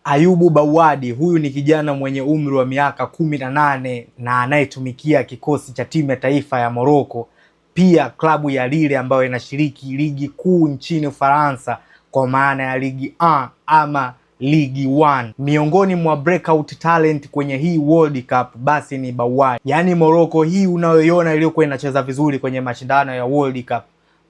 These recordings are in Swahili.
Ayubu Bawadi, huyu ni kijana mwenye umri wa miaka 18 na anayetumikia kikosi cha timu ya taifa ya Morocco, pia klabu ya Lille ambayo inashiriki ligi kuu nchini Ufaransa kwa maana ya Ligue 1 ama Ligue 1. Miongoni mwa breakout talent kwenye hii World Cup basi ni Bawadi. Yaani Morocco hii unayoiona iliyokuwa inacheza vizuri kwenye mashindano ya World Cup,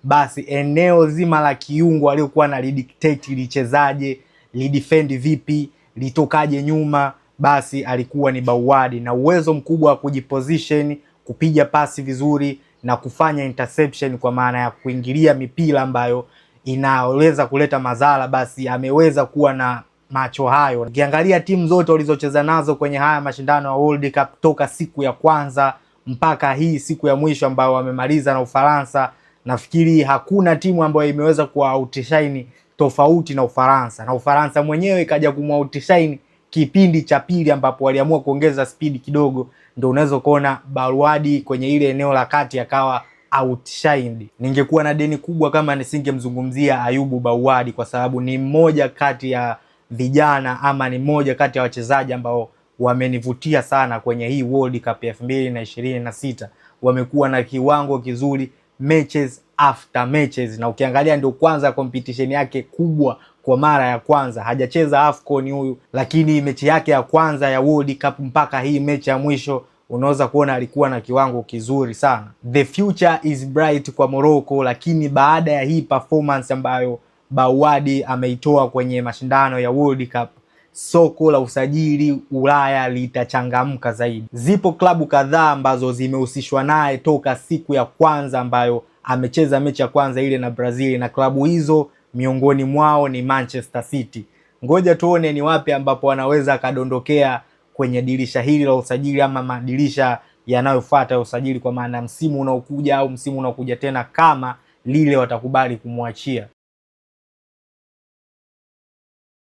basi eneo zima la kiungo aliyokuwa na lidictate lichezaje, lidefend vipi, litokaje nyuma, basi alikuwa ni Bawadi, na uwezo mkubwa wa kujiposition, kupiga pasi vizuri na kufanya interception kwa maana ya kuingilia mipira ambayo inaweza kuleta madhara, basi ameweza kuwa na macho hayo. Ukiangalia timu zote walizocheza nazo kwenye haya mashindano ya World Cup toka siku ya kwanza mpaka hii siku ya mwisho ambayo wamemaliza na Ufaransa, nafikiri hakuna timu ambayo imeweza kuwa outshine tofauti na Ufaransa, na Ufaransa mwenyewe ikaja kumoutshine kipindi cha pili ambapo waliamua kuongeza speed kidogo, ndio unaweza kuona Bawadi kwenye ile eneo la kati akawa outshined. Ningekuwa na deni kubwa kama nisingemzungumzia Ayubu Bawadi, kwa sababu ni mmoja kati ya vijana ama ni mmoja kati ya wachezaji ambao wamenivutia sana kwenye hii World Cup ya 2026. Wamekuwa na kiwango kizuri matches after matches, na ukiangalia ndio kwanza competition yake kubwa kwa mara ya kwanza. Hajacheza AFCON huyu, lakini mechi yake ya kwanza ya World Cup mpaka hii mechi ya mwisho unaweza kuona alikuwa na kiwango kizuri sana. The future is bright kwa Morocco, lakini baada ya hii performance ambayo Bawadi ameitoa kwenye mashindano ya World Cup, soko la usajili Ulaya litachangamka zaidi. Zipo klabu kadhaa ambazo zimehusishwa naye toka siku ya kwanza ambayo amecheza mechi ya kwanza ile na Brazil, na klabu hizo miongoni mwao ni Manchester City. Ngoja tuone ni wapi ambapo anaweza akadondokea kwenye dirisha hili la usajili ama madirisha yanayofuata ya usajili, kwa maana msimu unaokuja au msimu unaokuja tena, kama Lille watakubali kumwachia.